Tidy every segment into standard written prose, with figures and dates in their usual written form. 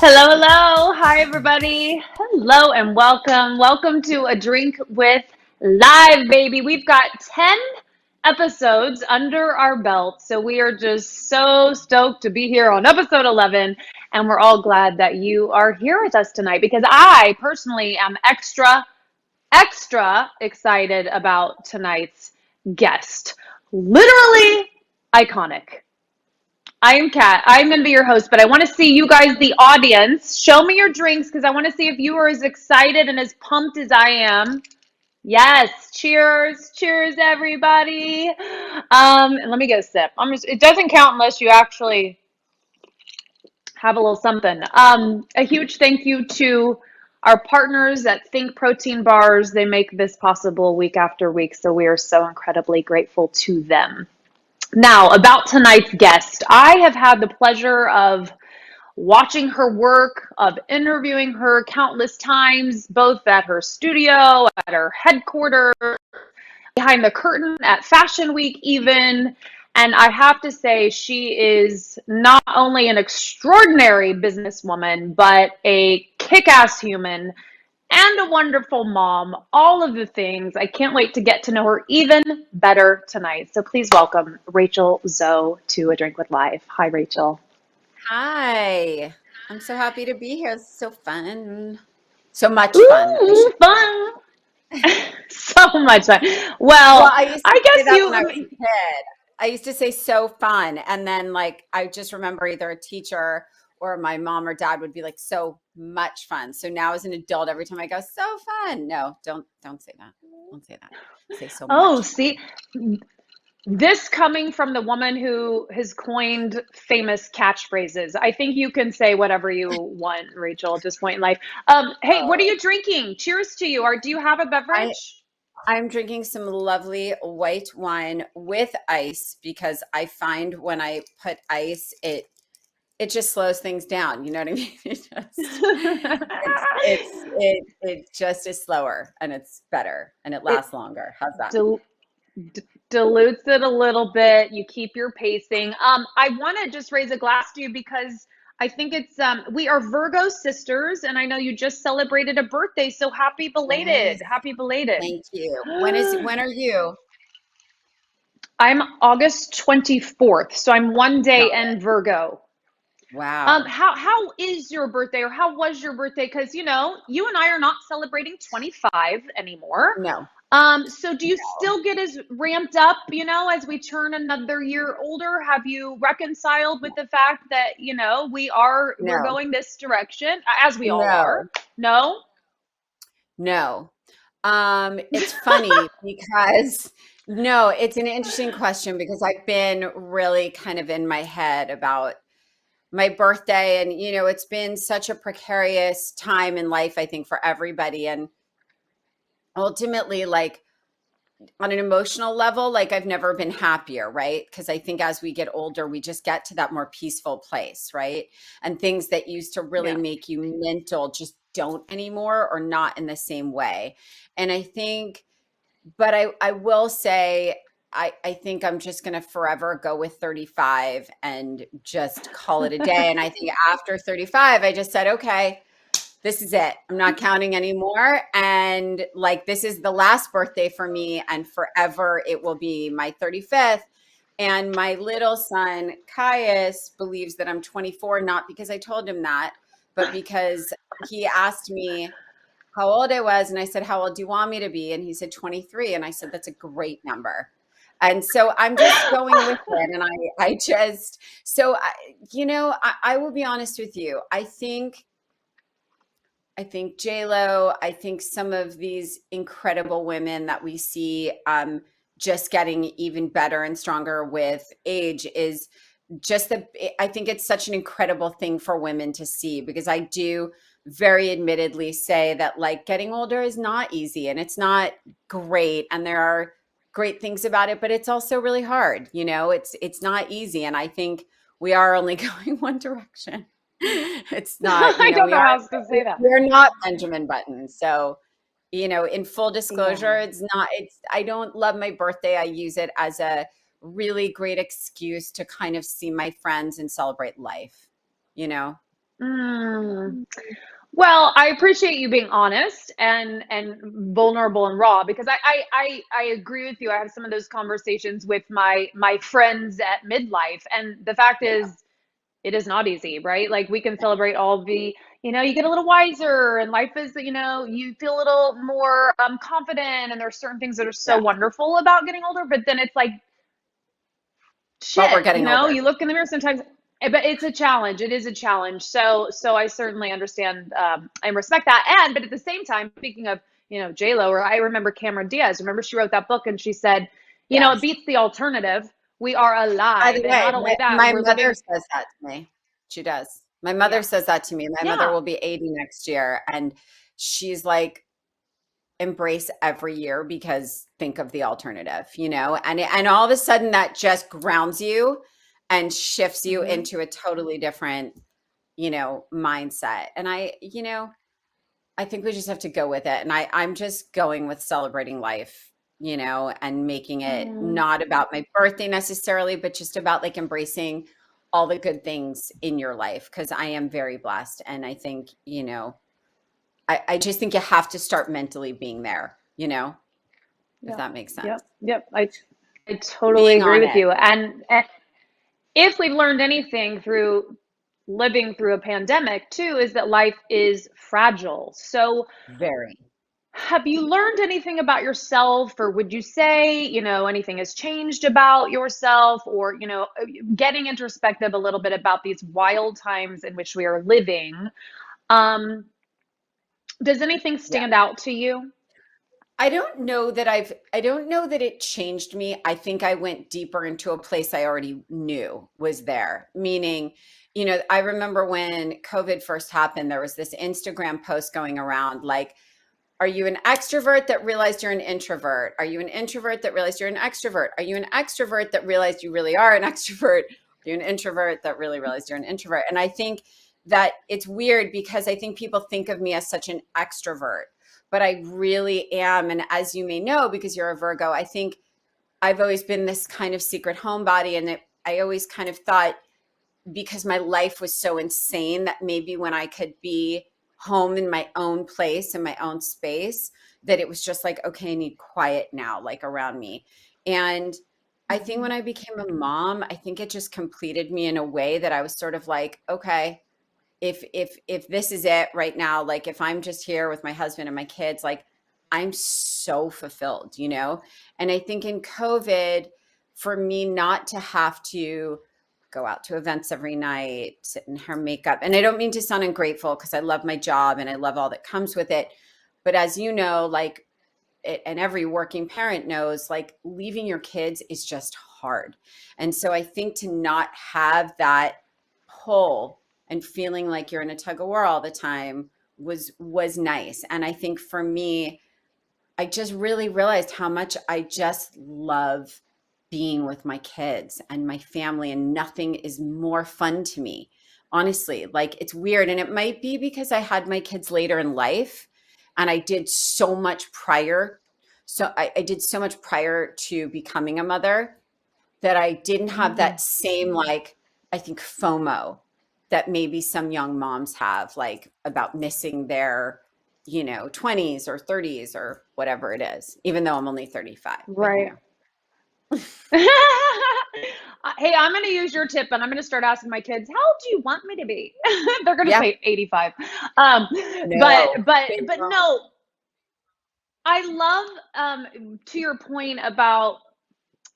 Hello, hello. Hi, everybody. Hello and welcome. Welcome to A Drink with Live, baby. We've got 10 episodes under our belt. So we are just so stoked to be here on episode 11. And we're all glad that you are here with us tonight because I personally am extra excited about tonight's guest. Literally iconic. I am Kat. I'm going to be your host, but I want to see you guys, the audience. Show me your drinks because I want to see if you are as excited and as pumped as I am. Yes, cheers, cheers, everybody. And let me get a sip. It doesn't count unless you actually have a little something. A huge thank you to our partners at Think Protein Bars. They make this possible week after week, so we are so incredibly grateful to them. Now, about tonight's guest, I have had the pleasure of watching her work, of interviewing her countless times, both at her studio, at her headquarters, behind the curtain, at Fashion Week, even. And I have to say, she is not only an extraordinary businesswoman, but a kick ass human and a wonderful mom, all of the things. I can't wait to get to know her even better tonight. So please welcome Rachel Zoe to A Drink with Live. Hi, Rachel. Hi. I'm so happy to be here. It's so fun. So much fun. Ooh, fun. So much fun. Well, Well, I used to I say guess that when I was a you, kid. I used to say so fun. And then I just remember either a teacher or my mom or dad would be like, so much fun. So now as an adult, every time I go, so fun. No, don't say that. Don't say that. Say so oh, much fun. see, this coming from the woman who has coined famous catchphrases. I think you can say whatever you want, Rachel, at this point in life. Hey, what are Oh, you drinking? Cheers to you. Or do you have a I beverage? I'm drinking some lovely white wine with ice because I find when I put ice, it just slows things down. You know what I mean? It just is slower and it's better and it It lasts longer. How's that? dil- dilutes it a little bit. You keep your pacing. I want to just raise a glass to you because I think it's we are Virgo sisters, and I know you just celebrated a birthday. So happy belated! Yes. Happy belated! Thank you. When are you? I'm August 24th, so I'm one day Got in it. Virgo. Wow. How is your birthday, or how was your birthday? Because you and I are not celebrating 25 anymore. No, So do you no, still get as ramped up, as we turn another year older? Have you reconciled with the fact that, we're no, going this direction, as we all are? no, No? no. It's funny because no, it's an interesting question because I've been really kind of in my head about my birthday and it's been such a precarious time in life I think for everybody and ultimately on an emotional level I've never been happier, right? Because I think as we get older we just get to that more peaceful place, right? And things that used to really Yeah. make you mental just don't anymore or not in the same way. And I think but I will say I think I'm just going to forever go with 35 and just call it a day. And I think after 35, I just said, okay, this is it. I'm not counting anymore. And this is the last birthday for me. And forever it will be my 35th. And my little son, Caius, believes that I'm 24, not because I told him that, but because he asked me how old I was. And I said, how old do you want me to be? And he said, 23. And I said, that's a great number. And so I'm just going with it. And I just, so, I will be honest with you. I think J-Lo, I think some of these incredible women that we see just getting even better and stronger with age is just I think it's such an incredible thing for women to see because I do very admittedly say that getting older is not easy and it's not great and there are great things about it, but it's also really hard. It's not easy. And I think we are only going one direction. It's not, I don't know how else to say that. we're not Benjamin Button. So, in full disclosure, Yeah. I don't love my birthday. I use it as a really great excuse to kind of see my friends and celebrate life, you know? Mm. Well, I appreciate you being honest and vulnerable and raw because I agree with you. I have some of those conversations with my friends at midlife, and the fact Yeah. is, it is not easy, right? Like we can celebrate all the, you get a little wiser, and life is, you feel a little more confident, and there's certain things that are so Yeah. wonderful about getting older, but then it's like But we're shit, getting older. you look in the mirror sometimes, but it's a challenge. It is a challenge. So I certainly understand and respect that. But at the same time, speaking of, J Lo, or I remember Cameron Diaz. Remember she wrote that book and she said, it Yes. beats the alternative. We are By the alive, and way, not only that, my we're mother living. says that to me. She does. My Yeah, mother says that to me. My mother yeah. will be 80 next year, and she's like, embrace every year because think of the alternative, and all of a sudden that just grounds you and shifts you Hmm. into a totally different, mindset. And I think we just have to go with it. And I'm just going with celebrating life, and making it Mm, not about my birthday necessarily, but just about like embracing all the good things in your life. Cause I am very blessed. And I think, I just think you have to start mentally being there, if yep, that makes sense. yep, yep. I totally Being agree on with it. you. And if we've learned anything through living through a pandemic too, is that life is fragile. So Very. have you learned anything about yourself, or would you say, anything has changed about yourself, or, getting introspective a little bit about these wild times in which we are living? Um, does anything Yeah. stand out to you? I don't know that it changed me. I think I went deeper into a place I already knew was there. Meaning, I remember when COVID first happened, there was this Instagram post going around like, are you an extrovert that realized you're an introvert? Are you an introvert that realized you're an extrovert? Are you an extrovert that realized you really are an extrovert? Are you an introvert that really realized you're an introvert? And I think that it's weird because I think people think of me as such an extrovert, but I really am. And as you may know, because you're a Virgo, I think I've always been this kind of secret homebody. And I always kind of thought, because my life was so insane, that maybe when I could be home in my own place, in my own space, that it was just like, okay, I need quiet now, like around me. And I think when I became a mom, I think it just completed me in a way that I was sort of like, okay, if this is it right now, like if I'm just here with my husband and my kids, like I'm so fulfilled, And I think in COVID, for me not to have to go out to events every night, sit in her makeup. And I don't mean to sound ungrateful because I love my job and I love all that comes with it. But as you know, like and every working parent knows, like leaving your kids is just hard. And so I think to not have that pull and feeling like you're in a tug of war all the time was nice. And I think for me, I just really realized how much I just love being with my kids and my family, and nothing is more fun to me. Honestly, like it's weird. And it might be because I had my kids later in life and I did so much prior. So I did so much prior to becoming a mother that I didn't have Mm. that same, like, I think FOMO that maybe some young moms have, like about missing their, 20s or 30s or whatever it is, even though I'm only 35, but Right. Hey, I'm going to use your tip, and I'm going to start asking my kids, "How old do you want me to be?" They're going to Yeah, say 85. Um, but no, but they but won't. no, I love to your point about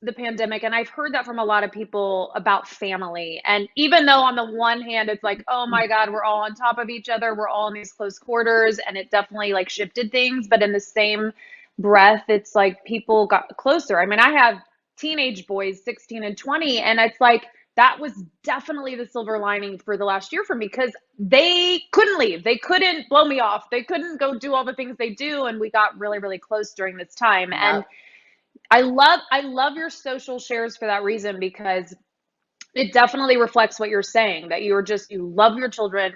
the pandemic, and I've heard that from a lot of people about family. And even though on the one hand it's like, oh my God, we're all on top of each other, we're all in these close quarters, and it definitely like shifted things, but in the same breath, it's like people got closer. I mean, I have teenage boys, 16 and 20, and it's like that was definitely the silver lining for the last year for me because they couldn't leave. They couldn't blow me off. They couldn't go do all the things they do. And we got really, really close during this time. And Yep. I love your social shares for that reason because it definitely reflects what you're saying, that you love your children,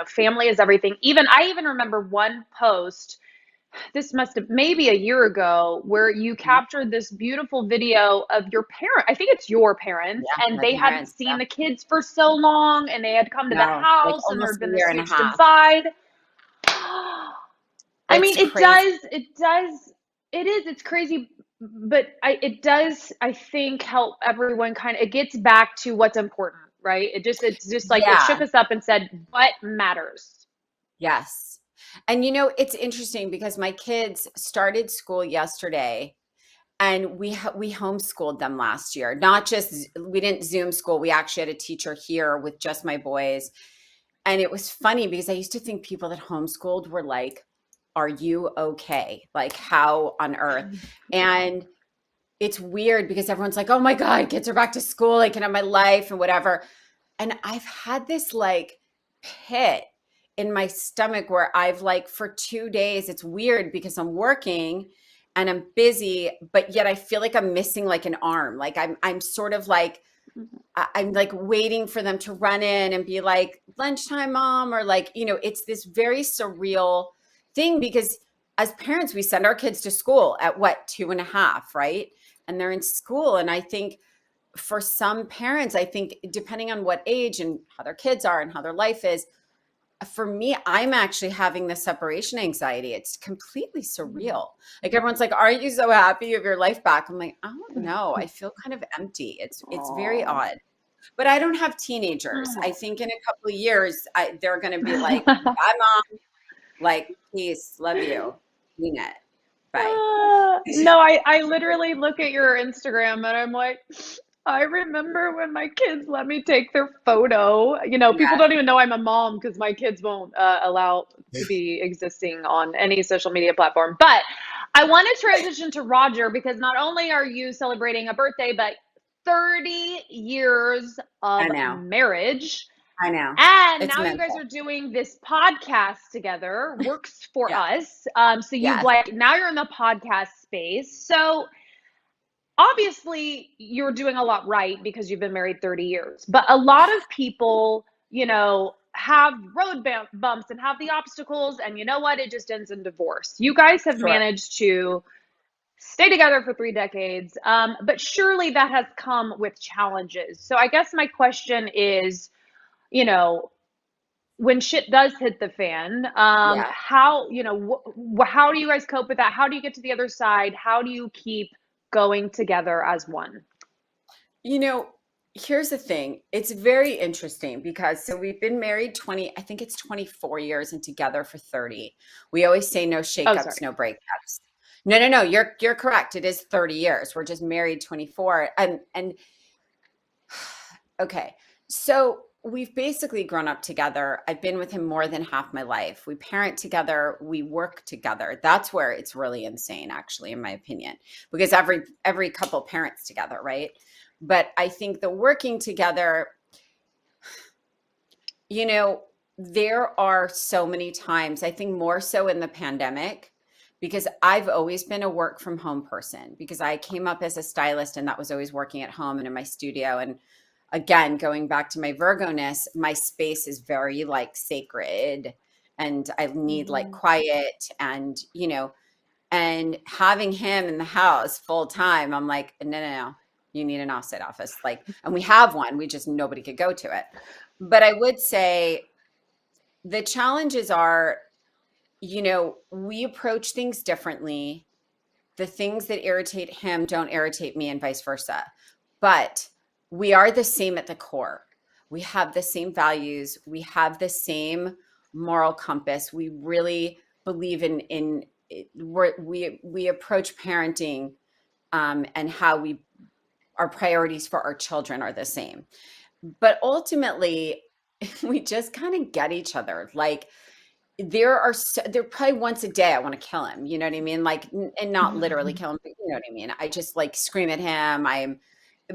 family is everything. I even remember one post this must have maybe a year ago, where you captured this beautiful video of your parent. I think it's your parents, Yeah, and my they hadn't parents. seen Yeah. the kids for so long, and they had come to the No, like house, and there almost had a been this year and a huge half. divide. I It's mean, crazy. it's crazy, but it does, I think, help everyone kind of, it gets back to what's important, right? It's just like, it shook Yeah. us up and said, what matters? Yes. And it's interesting because my kids started school yesterday, and we homeschooled them last year. Not just, we didn't Zoom school. We actually had a teacher here with just my boys. And it was funny because I used to think people that homeschooled were like, are you okay? Like, how on earth? And it's weird because everyone's like, oh my God, kids are back to school. I can have my life and whatever. And I've had this like pit in my stomach where I've like for 2 days, it's weird because I'm working and I'm busy, but yet I feel like I'm missing like an arm. Like I'm sort of like, I'm like waiting for them to run in and be like, lunchtime, mom, or like, it's this very surreal thing because as parents, we send our kids to school at what, 2.5, right? And they're in school. And I think for some parents, I think depending on what age and how their kids are and how their life is, for me, I'm actually having the separation anxiety. It's completely surreal. Like everyone's like, aren't you so happy you have your life back? I'm like, I don't know. I feel kind of empty. It's very Oh. odd. But I don't have teenagers. I think in a couple of years, they're going to be like, bye, mom. Like, peace, love you. Mean it. Bye. No, I literally look at your Instagram and I'm like, I remember when my kids let me take their photo. People Yeah. don't even know I'm a mom because my kids won't allow to be existing on any social media platform. But I want to transition to Rodger because not only are you celebrating a birthday, but 30 years I of know. marriage. I know. And It's now you guys mental. are doing this podcast together, works for Yeah. us. So you've Yes. like, now you're in the podcast space. So obviously you're doing a lot right because you've been married 30 years. But a lot of people, have road bumps and have the obstacles. And you know what? It just ends in divorce. You guys have Sure. managed to stay together for 3 decades. But surely that has come with challenges. So I guess my question is, you know, when shit does hit the fan, Yeah. how do you guys cope with that? How do you get to the other side? How do you keep going together as one? You know, here's the thing. It's very interesting because so we've been married 20, I think it's 24 years and together for 30. We always say no Oh, shakeups, sorry. no breakups. No, no, no, you're correct. It is 30 years. We're just married 24. And okay. So we've basically grown up together. I've been with him more than half my life. We parent together, we work together. That's where it's really insane, actually, in my opinion, because every couple parents together, right? But I think the working together, you know, there are so many times, I think more so in the pandemic, because I've always been a work from home person because I came up as a stylist and that was always working at home and in my studio. And again, going back to my Virgo-ness, my space is very like sacred and I need like Mhm. quiet and, and having him in the house full time, I'm like, no, no, no, you need an offsite office. Like, and we have one, we just, nobody could go to it. But I would say the challenges are, we approach things differently. The things that irritate him don't irritate me and vice versa. But we are the same at the core. We have the same values. We have the same moral compass. We really believe we approach parenting and how our priorities for our children are the same. But ultimately, we just kind of get each other. Like there probably once a day I want to kill him. You know what I mean? Like, and not literally kill him, but you know what I mean? I just like scream at him.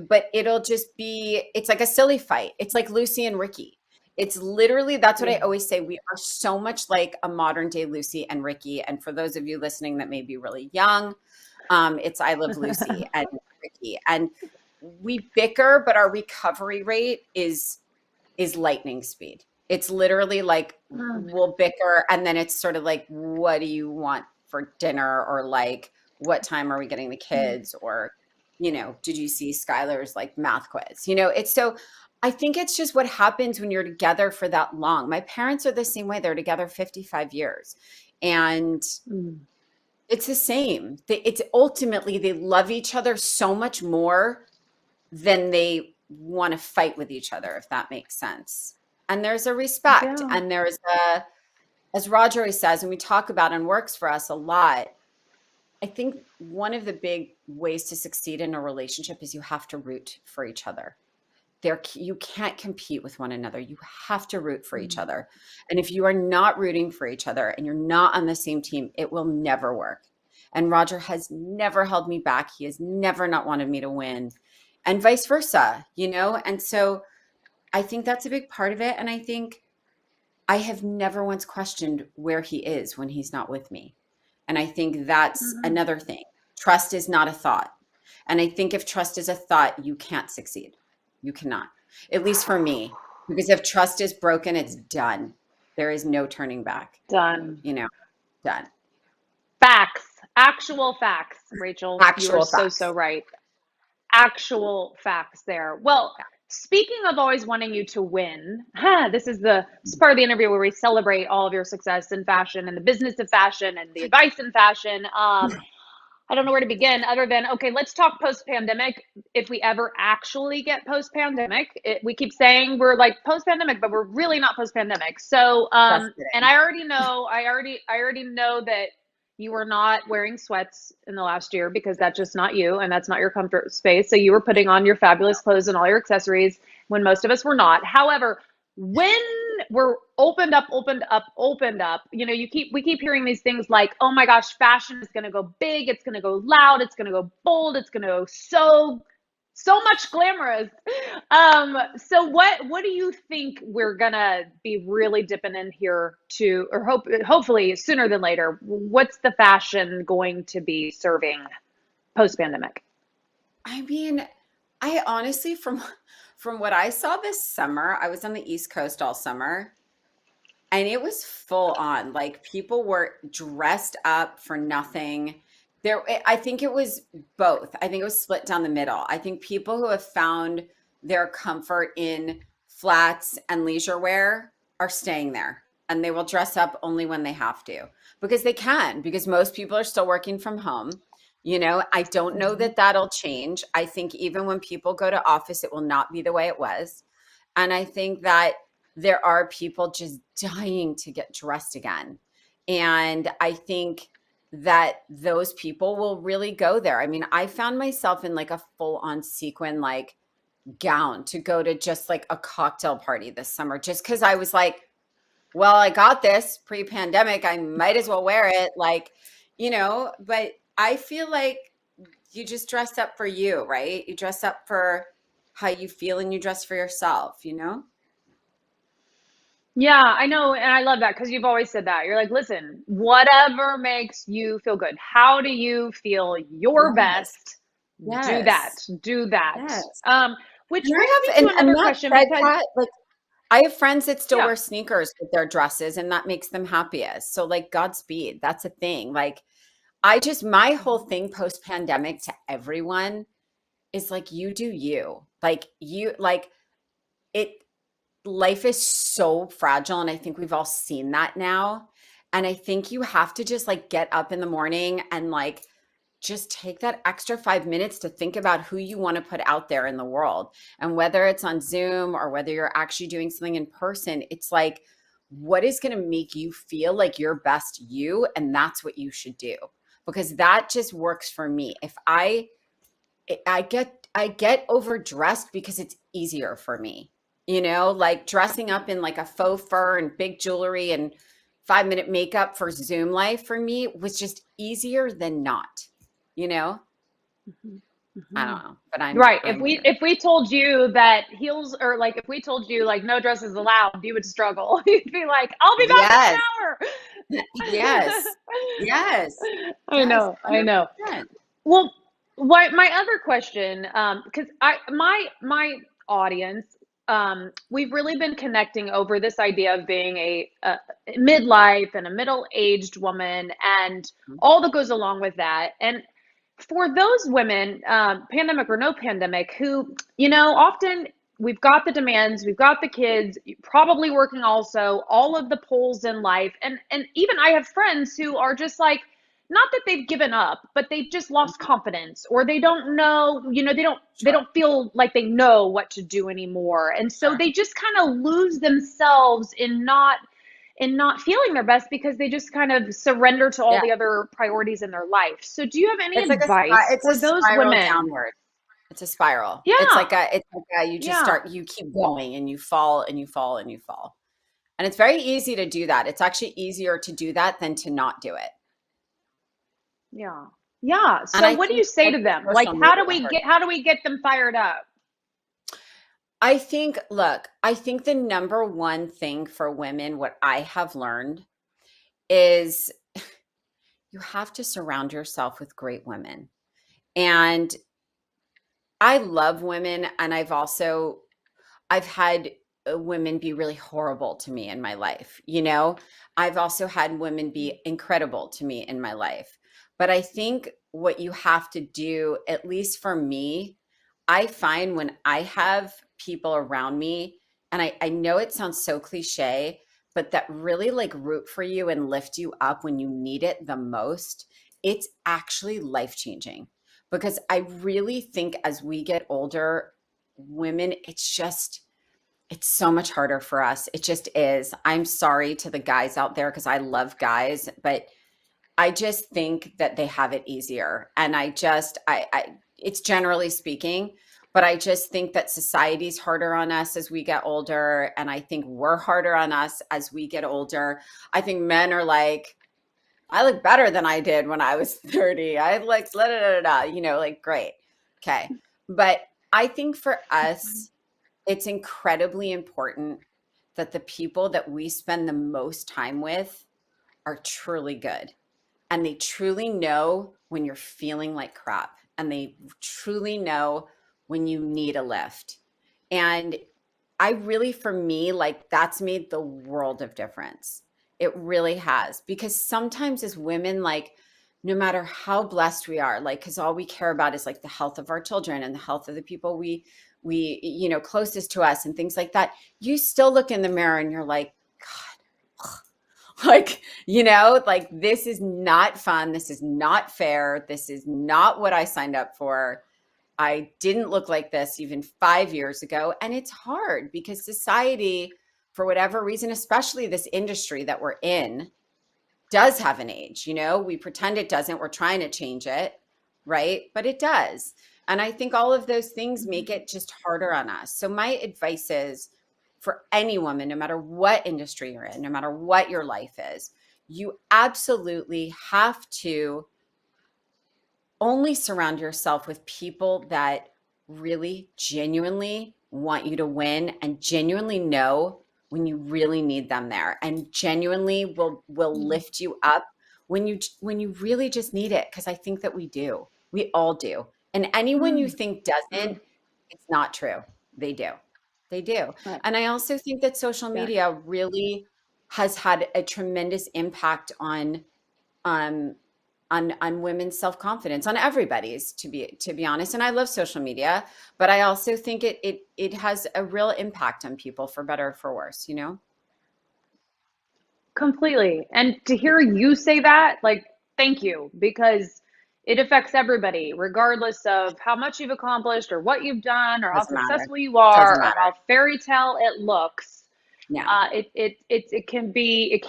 But it'll just be, it's like a silly fight. It's like Lucy and Ricky. It's literally, that's what I Yeah. always say. We are so much like a modern day Lucy and Ricky. And for those of you listening that may be really young, it's I Love Lucy and Ricky. And we bicker, but our recovery rate is lightning speed. It's literally like we'll bicker and then it's sort of like, what do you want for dinner, or like, what time are we getting the kids, or, did you see Skylar's like math quiz? It's so, I think it's just what happens when you're together for that long. My parents are the same way. They're together 55 years. And it's the same. It's ultimately, they love each other so much more than they want to fight with each other, if that makes sense. And there's a respect, Yeah. and there's as Rodger always says, and we talk about and works for us a lot, I think one of the big ways to succeed in a relationship is you have to root for each other. You can't compete with one another. You have to root for each other. And if you are not rooting for each other and you're not on the same team, it will never work. And Rodger has never held me back. He has never not wanted me to win, and vice versa, And so I think that's a big part of it. And I think I have never once questioned where he is when he's not with me. And I think that's another thing. Trust is not a thought. And I think if trust is a thought, you can't succeed. You cannot, at least for me, because if trust is broken, it's done. There is no turning back. Done. Done. Facts. Actual facts, Rachel. Actual you are facts. so right. Actual facts there. Well, speaking of always wanting you to win, this is part of the interview where we celebrate all of your success in fashion and the business of fashion and the advice in fashion. I don't know where to begin other than, okay, let's talk post-pandemic. If we ever actually get post-pandemic, we keep saying we're like post-pandemic, but we're really not post-pandemic. So, and I already know that you were not wearing sweats in the last year because that's just not you, and that's not your comfort space. So you were putting on your fabulous clothes and all your accessories when most of us were not. However, when we're opened up, we keep hearing these things like, oh my gosh, fashion is going to go big, it's going to go loud, it's going to go bold, it's going to go so much glamorous. So what do you think we're going to be really dipping in here to, or hopefully sooner than later, what's the fashion going to be serving post-pandemic? I mean, I honestly, from what I saw this summer, I was on the East Coast all summer, and it was full on. Like, people were dressed up for nothing. I think it was both. I think it was split down the middle. I think people who have found their comfort in flats and leisure wear are staying there, and they will dress up only when they have to, because they can, because most people are still working from home. I don't know that that'll change. I think even when people go to office, it will not be the way it was. And I think that there are people just dying to get dressed again. And I think that those people will really go there. I mean, I found myself in like a full on sequin, like, gown to go to just like a cocktail party this summer, just because I was like, well, I got this pre-pandemic, I might as well wear it. Like, but I feel like you just dress up for you, right? You dress up for how you feel, and you dress for yourself, Yeah, I know. And I love that because you've always said that. You're like, listen, whatever makes you feel good. How do you feel your best? Do that. Do that. Yes. Which And brings me to another question. Because, like, I have friends that still yeah. wear sneakers with their dresses, and that makes them happiest. So, like, Godspeed. That's a thing. Like, my whole thing post pandemic to everyone is like, you do you. Like, life is so fragile, and I think we've all seen that now. And I think you have to just like get up in the morning and like just take that extra 5 minutes to think about who you want to put out there in the world. And whether it's on Zoom or whether you're actually doing something in person, it's like, what is going to make you feel like your best you? And that's what you should do, because that just works for me. If I get overdressed because it's easier for me, like dressing up in like a faux fur and big jewelry and 5-minute makeup for Zoom life for me was just easier than not, I don't know, but I'm right. I'm weird. If we told you that heels, or like if we told you like no dresses allowed, you would struggle. You'd be like, I'll be back in an hour. Yes. I know. 100%. Well, my other question, because my audience, we've really been connecting over this idea of being a midlife and a middle-aged woman and all that goes along with that. And for those women, pandemic or no pandemic, who, often we've got the demands, we've got the kids, probably working also, all of the pulls in life. And even I have friends who are just like, not that they've given up, but they've just lost confidence, or they don't know, they don't feel like they know what to do anymore. And so they just kind of lose themselves in not feeling their best because they just kind of surrender to all Yeah. the other priorities in their life. So do you have any It's like advice it's for a those spiral women? downward. It's a spiral. Yeah. You just Yeah. you keep going and you fall and you fall and you fall. And it's very easy to do that. It's actually easier to do that than to not do it. Yeah. Yeah. And So I what do think you say to them? Like, social how media do we hurt. get them fired up? I think the number one thing for women, what I have learned is you have to surround yourself with great women. And I love women, and I've had women be really horrible to me in my life. I've also had women be incredible to me in my life. But I think what you have to do, at least for me, I find when I have people around me, and I know it sounds so cliche, but that really like root for you and lift you up when you need it the most, it's actually life changing. Because I really think as we get older, women, it's so much harder for us. It just is. I'm sorry to the guys out there because I love guys, but I just think that they have it easier. And it's generally speaking, but I just think that society's harder on us as we get older. And I think we're harder on us as we get older. I think men are like, I look better than I did when I was 30. I like, da, da, da, da, like, great. Okay. But I think for us, it's incredibly important that the people that we spend the most time with are truly good. And they truly know when you're feeling like crap. And they truly know when you need a lift. And I really, for me, like that's made the world of difference. It really has. Because sometimes as women, like, no matter how blessed we are, like, because all we care about is like the health of our children and the health of the people we closest to us and things like that, you still look in the mirror and you're like, God, like, like this is not fun. This is not fair. This is not what I signed up for. I didn't look like this even 5 years ago. And it's hard because society, for whatever reason, especially this industry that we're in, does have an age. We pretend it doesn't. We're trying to change it, right? But it does. And I think all of those things make it just harder on us. So my advice is for any woman, no matter what industry you're in, no matter what your life is, you absolutely have to only surround yourself with people that really genuinely want you to win and genuinely know when you really need them there and genuinely will lift you up when you really just need it. Because I think that we all do. And anyone you think doesn't, it's not true. They do. Right. And I also think that social Yeah. media really has had a tremendous impact um, on women's self-confidence, on everybody's, to be honest. And I love social media, but I also think it has a real impact on people, for better or for worse. Completely. And to hear you say that, like, thank you, because it affects everybody, regardless of how much you've accomplished or what you've done or how Doesn't matter. successful you are Doesn't or how matter. fairy tale it looks. Yeah. It can be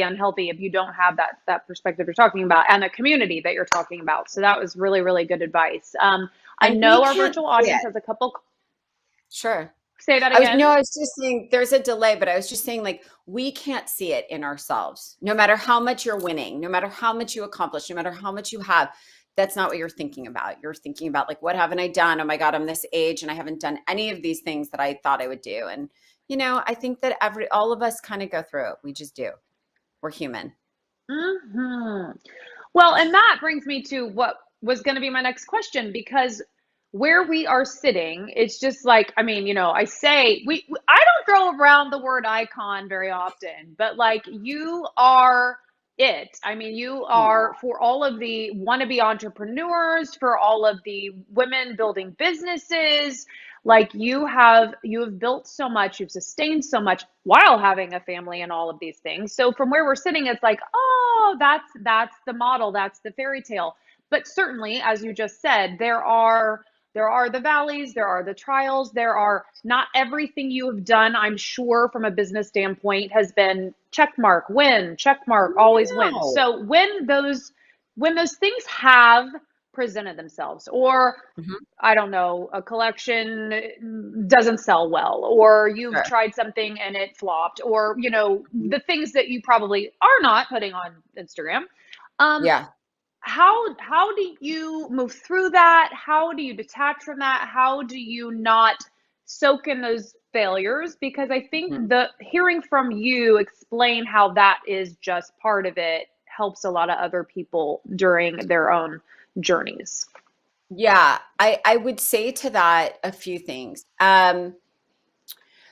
unhealthy if you don't have that perspective you're talking about and the community that you're talking about. So that was really, really good advice. I And we know our can't virtual see audience it. has a couple. Sure. Say that I was again. no, I was just saying there's a delay, but I was just saying, like, we can't see it in ourselves. No matter how much you're winning, no matter how much you accomplish, no matter how much you have, that's not what you're thinking about. You're thinking about, like, what haven't I done? Oh my God, I'm this age and I haven't done any of these things that I thought I would do. And I think that all of us kind of go through it. We just do. We're human. Hmm. Well, and that brings me to what was going to be my next question, because where we are sitting, it's just like, I mean, I say I don't throw around the word icon very often, but like you are it. I mean, you are for all of the wannabe entrepreneurs, for all of the women building businesses, like you have built so much, you've sustained so much while having a family and all of these things. So from where we're sitting, it's like, oh, that's the model, that's the fairy tale. But certainly, as you just said, there are the valleys, there are the trials, there are not everything you have done, I'm sure, from a business standpoint has been check mark, win, check mark, always win. No. So when those things have presented themselves, or Mhm. I don't know, a collection doesn't sell well, or you've Sure. tried something and it flopped, or the things that you probably are not putting on Instagram. Um, Yeah. how do you move through that? How do you detach from that? How do you not soak in those failures? Because I think Mhm. the hearing from you explain how that is just part of it helps a lot of other people during their own journeys. Yeah, I would say to that a few things.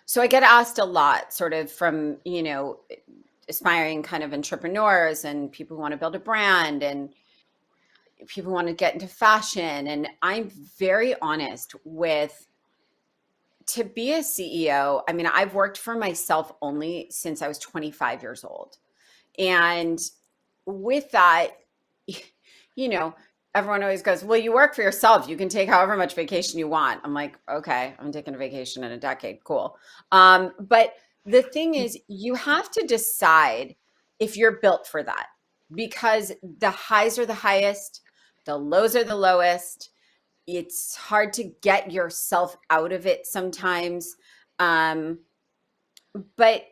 So I get asked a lot, sort of from, aspiring kind of entrepreneurs and people who want to build a brand and people who want to get into fashion. And I'm very honest with to be a CEO. I mean, I've worked for myself only since I was 25 years old. And with that, you know, everyone always goes, well, you work for yourself. You can take however much vacation you want. I'm like, okay, I'm taking a vacation in a decade. Cool. But the thing is, you have to decide if you're built for that because the highs are the highest, the lows are the lowest. It's hard to get yourself out of it sometimes. Um, but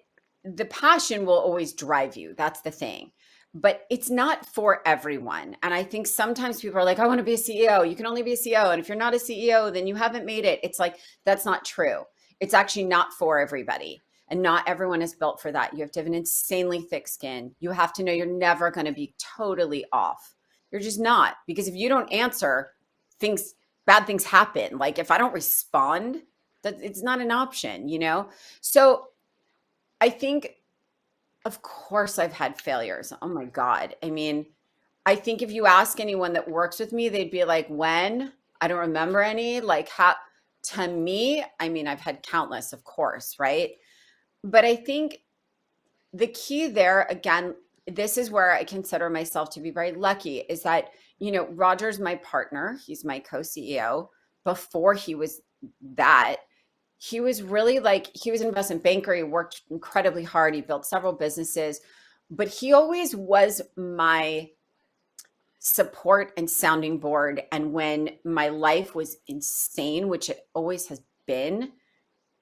the passion will always drive you. That's the thing. But it's not for everyone. And I think sometimes people are like, I want to be a CEO. You can only be a CEO. And if you're not a CEO, then you haven't made it. It's like, that's not true. It's actually not for everybody. And not everyone is built for that. You have to have an insanely thick skin. You have to know you're never going to be totally off. You're just not. Because if you don't answer, things, bad things happen. Like if I don't respond, that it's not an option. So I think, of course, I've had failures. Oh my God. I mean, I think if you ask anyone that works with me, they'd be like, when? I don't remember any. Like, how, to me, I mean, I've had countless, of course, right? But I think the key there, again, this is where I consider myself to be very lucky is that, Rodger's my partner, he's my co CEO. Before he was that, he was really like he was an investment banker. He worked incredibly hard. He built several businesses, but he always was my support and sounding board. And when my life was insane, which it always has been,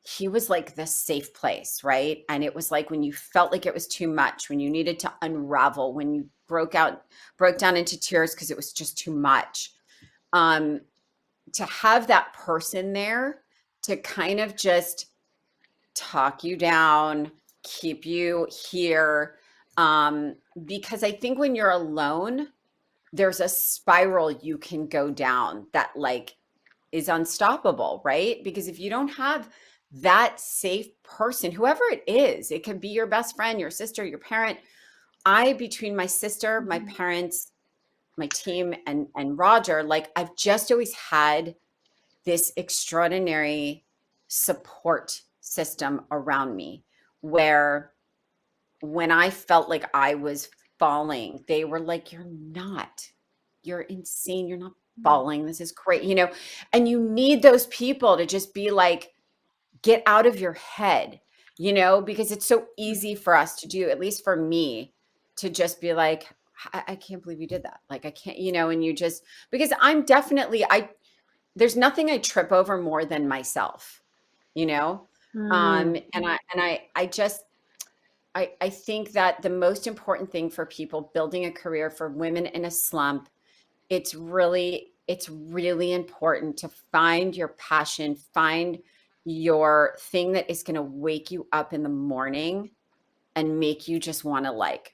he was like the safe place, right? And it was like when you felt like it was too much, when you needed to unravel, when you broke down into tears because it was just too much. Um, to have that person there to kind of just talk you down, keep you here. Because I think when you're alone, there's a spiral you can go down that like is unstoppable, right? Because if you don't have that safe person, whoever it is, it could be your best friend, your sister, your parent. Between my sister, my parents, my team, and Rodger, like I've just always had this extraordinary support system around me where when I felt like I was falling, they were like, you're not, you're insane. You're not falling. This is great, and you need those people to just be like, get out of your head, because it's so easy for us to do, at least for me, to just be like, I can't believe you did that. Like, I can't, and you just, because there's nothing I trip over more than myself, you know? Mm. I just, I think that the most important thing for people building a career for women in a slump, it's really important to find your passion, find your thing that is going to wake you up in the morning and make you just want to like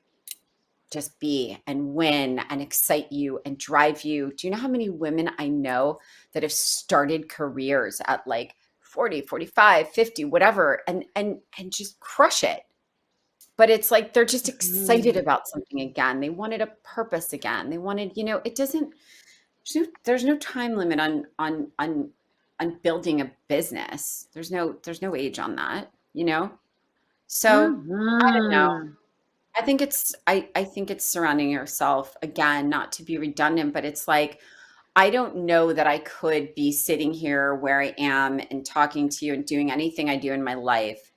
just be and win and excite you and drive you. Do you know how many women I know that have started careers at like 40, 45, 50, whatever, and just crush it? But it's like they're just excited about something again. They wanted a purpose again. They wanted, it doesn't there's no time limit on building a business. There's no age on that, So I don't know. Mhm. I think it's surrounding yourself again, not to be redundant, but it's like I don't know that I could be sitting here where I am and talking to you and doing anything I do in my life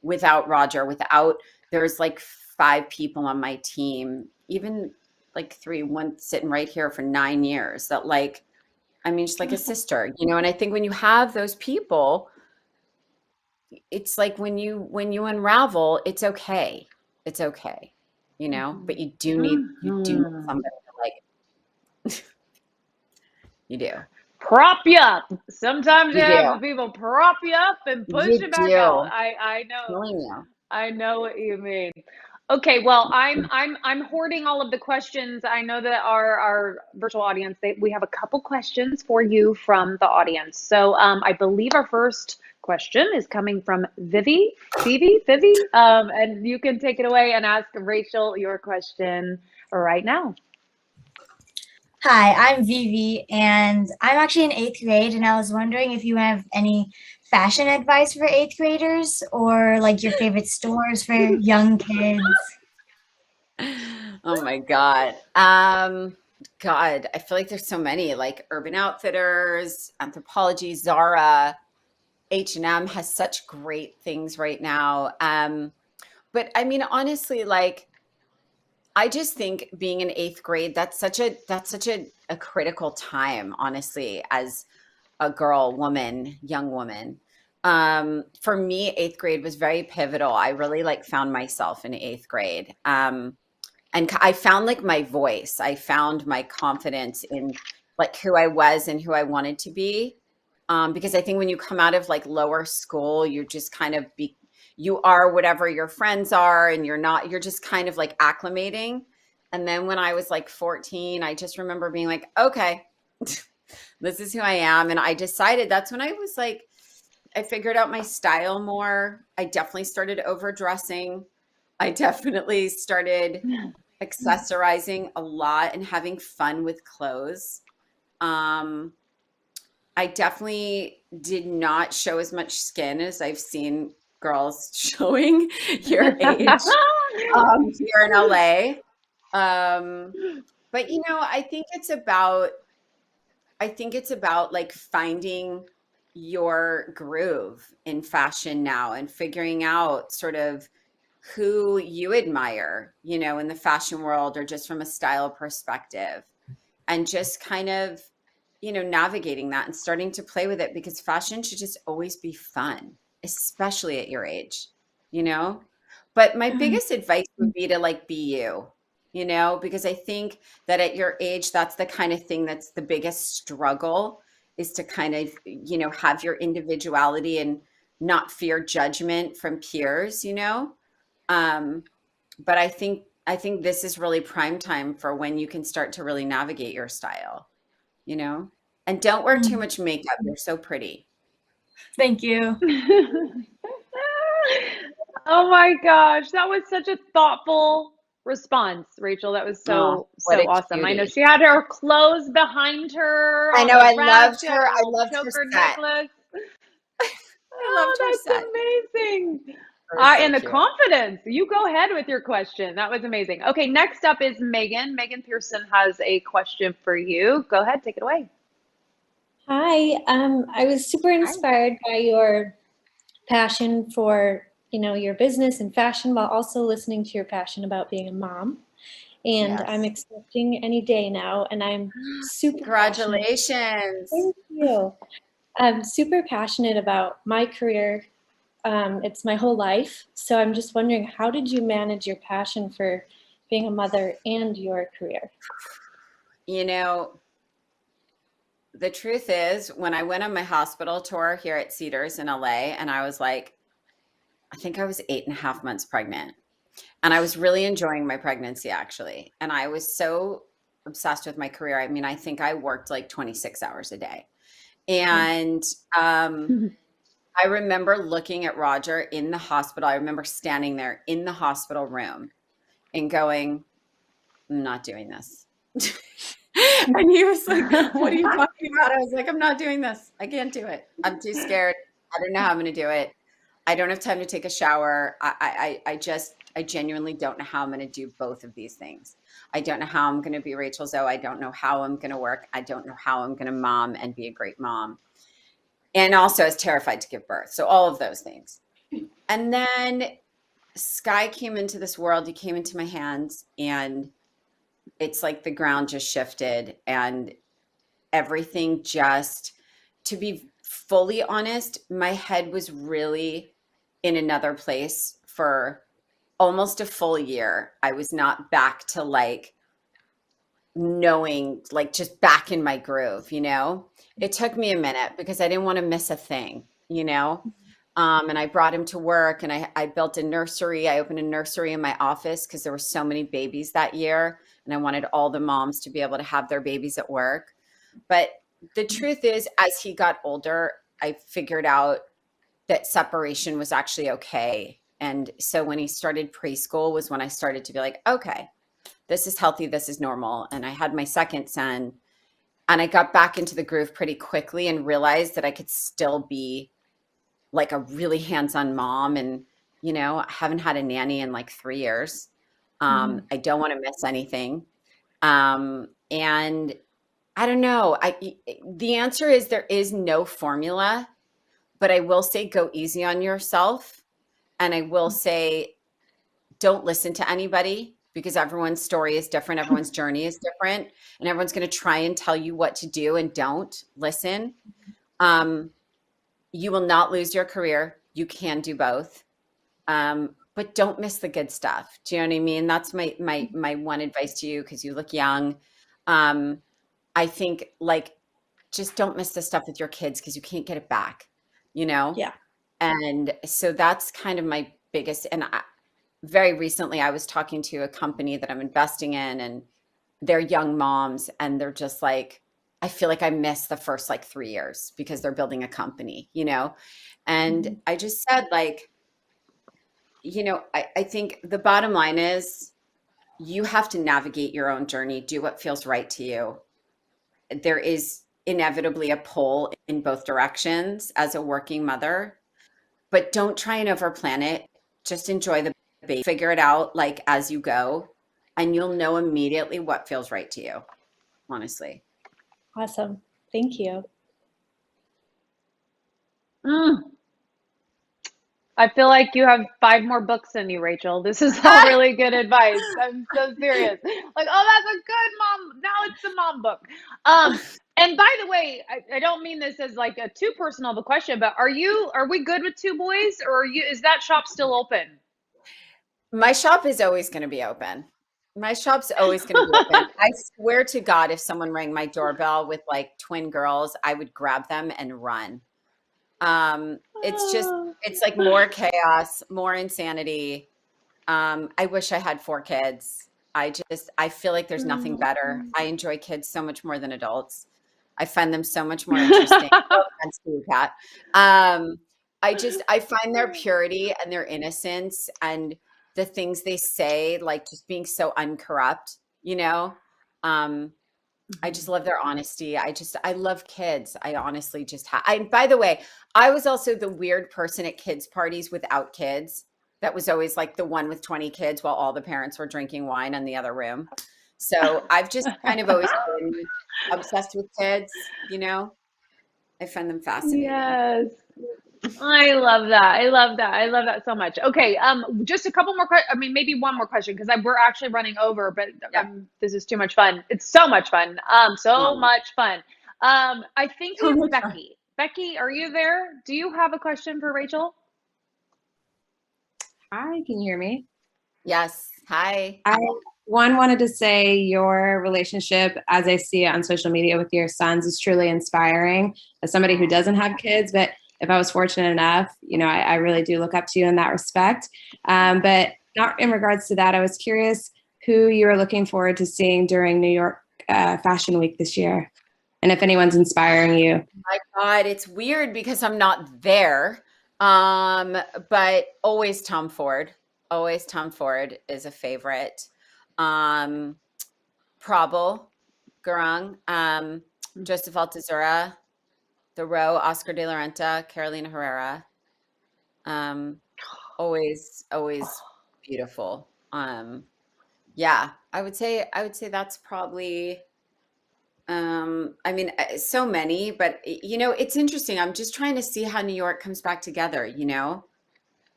without Rodger, without there's like 5 people on my team, even like 3, one sitting right here for 9 years that like, I mean, just like a sister, and I think when you have those people, it's like when you unravel, it's okay. It's okay, but you do need Mhm. somebody to like you do. Prop you up. Sometimes you You have do. the people prop you up and push You you back out. do. I know. Telling you. I know what you mean. Okay, well, I'm hoarding all of the questions. I know that our virtual audience, we have a couple questions for you from the audience. So I believe our first question is coming from Vivi, and you can take it away and ask Rachel your question right now. Hi, I'm Vivi, and I'm actually in eighth grade, and I was wondering if you have any fashion advice for eighth graders or like your favorite stores for young kids. Oh my God. God, I feel like there's so many like Urban Outfitters, Anthropologie, Zara, H&M has such great things right now. But I mean, honestly, like I just think being in eighth grade, that's such a critical time, honestly, as a girl, woman, young woman. For me, eighth grade was very pivotal. I really like found myself in eighth grade. And I found like my voice. I found my confidence in like who I was and who I wanted to be. Because I think when you come out of like lower school, you're just kind of you are whatever your friends are, and you're just kind of like acclimating. And then when I was like 14, I just remember being like, okay, this is who I am. And I decided that's when I was like, I figured out my style more. I definitely started overdressing. I definitely started accessorizing a lot and having fun with clothes. Um, I definitely did not show as much skin as I've seen girls showing your age here in LA. Um, but I think it's about like finding your groove in fashion now and figuring out sort of who you admire, in the fashion world or just from a style perspective, and just kind of, navigating that and starting to play with it because fashion should just always be fun, especially at your age, you know? But my biggest advice would be to like be you, because I think that at your age, that's the kind of thing that's the biggest struggle is to kind of, have your individuality and not fear judgment from peers, um, but I think this is really prime time for when you can start to really navigate your style, you know? And don't wear too much makeup. You're so pretty. Thank you. Oh my gosh, that was such a thoughtful response, Rachel. That was Oh, so what so a awesome. I know cutie. she had her clothes behind her I on know the I rack. loved She had her. her I little loved her choker set. necklace. I loved her Oh, set. that's amazing. It was so And the cute. confidence. You go ahead with your question. That was amazing. Okay, next up is Megan. Megan Pearson has a question for you. Go ahead, take it away. Hi, I was super Hi. inspired by your passion for, your business and fashion while also listening to your passion about being a mom. And I'm Yes. expecting any day now, and I'm super passionate. Congratulations. Thank you. I'm super passionate about my career. It's my whole life. So I'm just wondering, how did you manage your passion for being a mother and your career? You know, the truth is, when I went on my hospital tour here at Cedars in LA, and I was like, I think I was 8.5 months pregnant. And I was really enjoying my pregnancy, actually. And I was so obsessed with my career. I mean, I think I worked like 26 hours a day. And I remember looking at Rodger in the hospital. I remember standing there in the hospital room and going, I'm not doing this. And he was like, what are you talking about? I was like, I'm not doing this. I can't do it. I'm too scared. I don't know how I'm going to do it. I don't have time to take a shower. I genuinely don't know how I'm going to do both of these things. I don't know how I'm going to be Rachel Zoe. I don't know how I'm going to work. I don't know how I'm going to mom and be a great mom. And also I was terrified to give birth. So all of those things. And then Sky came into this world. He came into my hands, and it's like the ground just shifted, and everything just, to be fully honest, my head was really in another place for almost a full year. I was not back to like knowing, like just back in my groove, you know? It took me a minute because I didn't want to miss a thing, you know? And I brought him to work, and I built a nursery. I opened a nursery in my office because there were so many babies that year, and I wanted all the moms to be able to have their babies at work. But the truth is, as he got older, I figured out that separation was actually okay. And so when he started preschool was when I started to be like, okay, this is healthy, this is normal. And I had my second son, and I got back into the groove pretty quickly and realized that I could still be like a really hands-on mom. And, you know, I haven't had a nanny in like 3 years. I don't want to miss anything. And I don't know. The answer is there is no formula, but I will say go easy on yourself. And I will say don't listen to anybody, because everyone's story is different. Everyone's journey is different, and everyone's going to try and tell you what to do, and don't listen. You will not lose your career. You can do both. But don't miss the good stuff. Do you know what I mean? That's my one advice to you, because you look young. I think like just don't miss the stuff with your kids, because you can't get it back, you know? Yeah. And so that's kind of my biggest, and very recently I was talking to a company that I'm investing in, and they're young moms, and they're just like, I feel like I missed the first like 3 years because they're building a company, you know? And I just said, like, you know, I think the bottom line is you have to navigate your own journey, do what feels right to you. There is inevitably a pull in both directions as a working mother, but don't try and overplan it. Just enjoy the baby, figure it out like as you go, and you'll know immediately what feels right to you, honestly. Awesome. Thank you. I feel like you have 5 more books in you, Rachel. This is all really good advice. I'm so serious. Like, oh, that's a good mom. Now it's the mom book. And by the way, I don't mean this as like a too personal of a question, but are we good with 2 boys, or is that shop still open? My shop is always going to be open. My shop's always going to be open. I swear to God, if someone rang my doorbell with like twin girls, I would grab them and run. It's like more chaos, more insanity. I wish I had 4 kids. I feel like there's nothing better. I enjoy kids so much more than adults. I find them so much more interesting. No offense to you, Catt. I find their purity and their innocence and the things they say, like just being so uncorrupt, you know? I just love their honesty. I love kids. I honestly by the way, I was also the weird person at kids' parties without kids. That was always like the one with 20 kids while all the parents were drinking wine in the other room. So I've just kind of always been obsessed with kids, you know? I find them fascinating. Yes. I love that. I love that. I love that so much. Okay. Just a couple more questions. I mean, maybe one more question, because we're actually running over, but this is too much fun. It's so much fun. So much fun. I think we have Becky. Becky, are you there? Do you have a question for Rachel? Hi, can you hear me? Yes. Hi. I wanted to say your relationship, as I see it on social media with your sons, is truly inspiring. As somebody who doesn't have kids, but if I was fortunate enough, you know, I really do look up to you in that respect. But not in regards to that. I was curious who you were looking forward to seeing during New York Fashion Week this year, and if anyone's inspiring you. My God, it's weird because I'm not there. But always Tom Ford. Always Tom Ford is a favorite. Prabal Gurung, Joseph Altazura, Thoreau, Oscar de la Renta, Carolina Herrera. Always beautiful. Yeah, I would say that's probably I mean, so many, but it's interesting. I'm just trying to see how New York comes back together,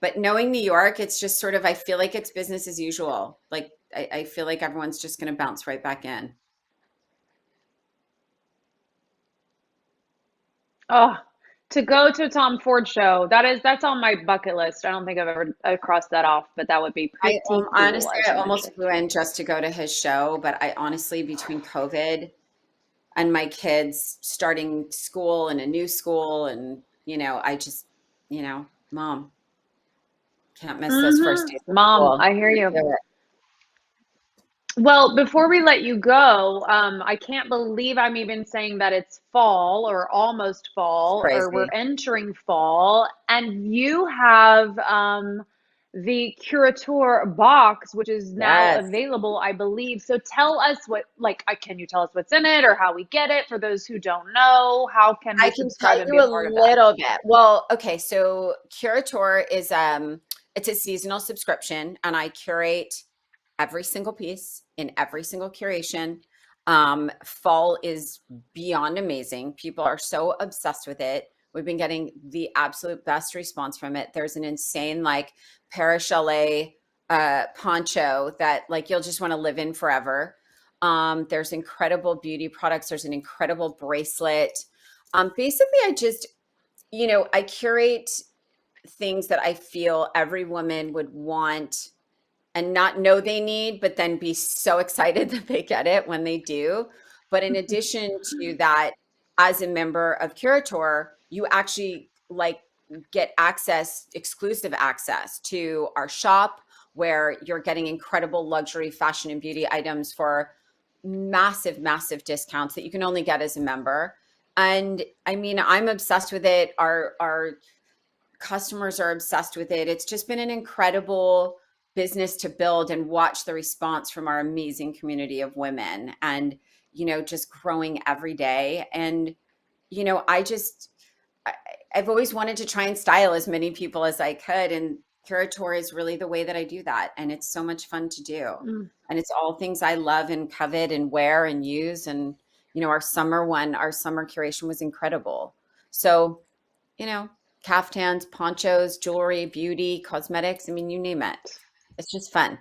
But knowing New York, it's just sort of, I feel like it's business as usual. Like I feel like everyone's just going to bounce right back in. Oh, to go to a Tom Ford show, that's on my bucket list. I don't think I've ever crossed that off, but that would be pretty cool, Honestly, as I you almost mentioned. flew in just to go to his show, but I honestly, between COVID and my kids starting school and a new school, and I just, Mom, can't miss those first days of Mom, school. I hear you. Do it. Well, before we let you go, I can't believe I'm even saying that it's fall or almost fall, or we're Crazy. entering fall, and you have the Curator Box, which is now Yes. available, I believe. So tell us can you tell us what's in it or how we get it for those who don't know? How can we I can tell subscribe and you be a a part of that? little bit. Well, okay, so Curator is it's a seasonal subscription, and I curate every single piece in every single curation. Fall is beyond amazing. People are so obsessed with it. We've been getting the absolute best response from it. There's an insane Paris Chalet poncho that you'll just want to live in forever. There's incredible beauty products. There's an incredible bracelet. Basically, I curate things that I feel every woman would want and not know they need, but then be so excited that they get it when they do. But in addition to that, as a member of Curator, you actually get exclusive access to our shop, where you're getting incredible luxury fashion and beauty items for massive, massive discounts that you can only get as a member. And I mean, I'm obsessed with it. Our customers are obsessed with it. It's just been an incredible business to build and watch the response from our amazing community of women, and just growing every day. And I've always wanted to try and style as many people as I could, and Curator is really the way that I do that, and it's so much fun to do. And it's all things I love and covet and wear and use. And our summer curation was incredible. So caftans, ponchos, jewelry, beauty, cosmetics. I mean, you name it. It's just fun.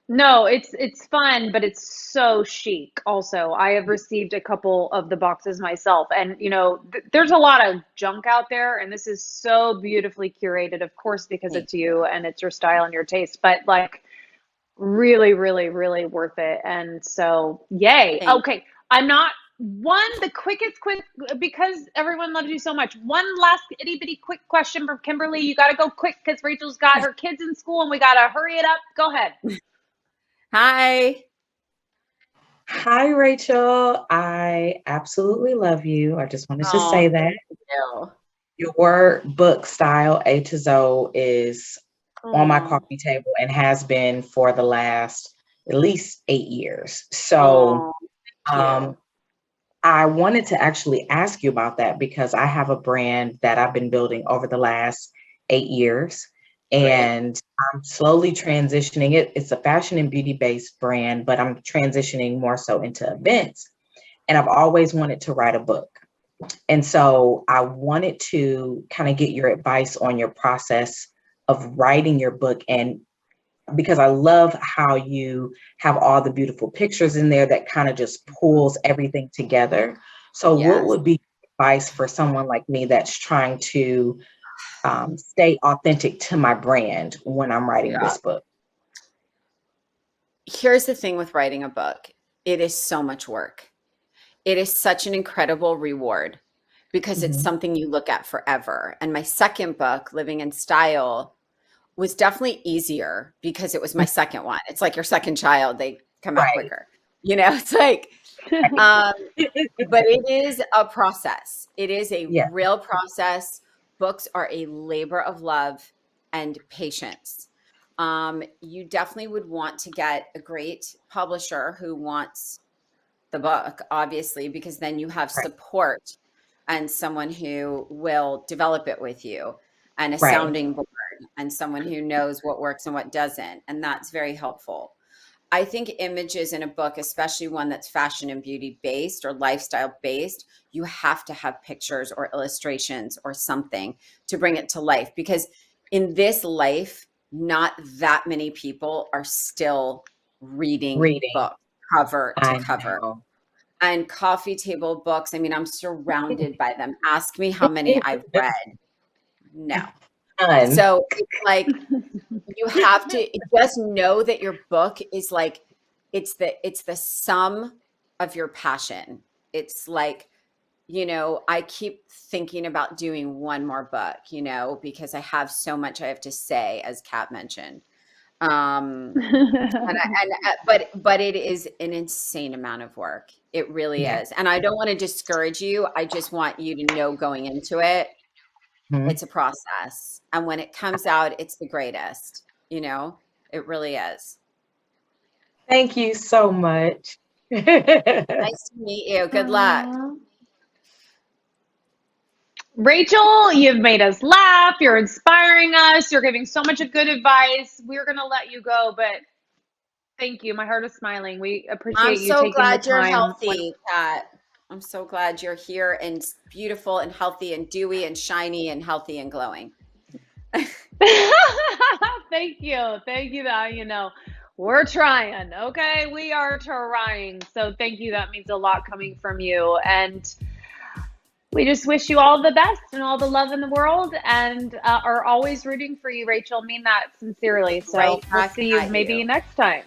No, it's fun, but it's so chic also. I have received a couple of the boxes myself, and there's a lot of junk out there, and this is so beautifully curated, of course, because it's you and it's your style and your taste, but really, really, really worth it. And so, yay. Okay, I'm not the quickest because everyone loves you so much. One last itty bitty quick question from Kimberly. You got to go quick because Rachel's got her kids in school and we got to hurry it up. Go ahead. Hi. Hi, Rachel. I absolutely love you. I just wanted to say that. Thank you. Your book style, A to Zoe, is on my coffee table and has been for the last at least 8 years. So I wanted to actually ask you about that because I have a brand that I've been building over the last 8 years. And I'm slowly transitioning it. It's a fashion and beauty based brand, but I'm transitioning more so into events. And I've always wanted to write a book. And so I wanted to kind of get your advice on your process of writing your book. And because I love how you have all the beautiful pictures in there that kind of just pulls everything together. So what would be advice for someone like me that's trying to stay authentic to my brand when I'm writing this book? Here's the thing with writing a book. It is so much work. It is such an incredible reward because it's something you look at forever. And my second book, Living in Style, was definitely easier because it was my second one. It's like your second child, they come out Right. quicker. You know, it's like, but it is a process. It is a Yeah. real process. Books are a labor of love and patience. You definitely would want to get a great publisher who wants the book, obviously, because then you have Right. support and someone who will develop it with you, and a Right. sounding board, and someone who knows what works and what doesn't. And that's very helpful. I think images in a book, especially one that's fashion and beauty based or lifestyle based, you have to have pictures or illustrations or something to bring it to life, because in this life, not that many people are still reading books cover to I cover. know. And coffee table books, I mean, I'm surrounded by them. Ask me how many I've read. No. None. So it's like, you have to just know that your book is like, it's the sum of your passion. It's like, you know, I keep thinking about doing one more book, you know, because I have so much I have to say, as Catt mentioned. But it is an insane amount of work. It really Yeah. is. And I don't want to discourage you. I just want you to know going into it, Mhm. it's a process. And when it comes out, it's the greatest, you know, it really is. Thank you so much. Nice to meet you. Good luck. Rachel, you've made us laugh. You're inspiring us. You're giving so much good advice. We're going to let you go, but thank you. My heart is smiling. We appreciate I'm you so taking glad the you're time. healthy, Catt. I'm so glad you're here and beautiful and healthy and dewy and shiny and healthy and glowing. Thank you. Thank you. That, you know, we're trying. Okay. We are trying. So thank you. That means a lot coming from you. And we just wish you all the best and all the love in the world, and are always rooting for you, Rachel. Mean that sincerely. So Right we'll back see you at maybe you. next time.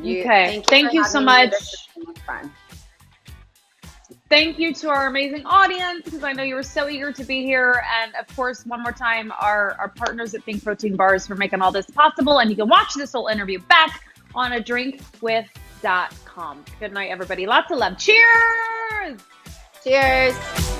You, Okay. Thank you for so having me. much. This was so much fun. Thank you to our amazing audience, because I know you were so eager to be here. And of course, one more time, our partners at Think Protein Bars for making all this possible. And you can watch this whole interview back on adrinkwith.com. Good night, everybody. Lots of love. Cheers. Cheers.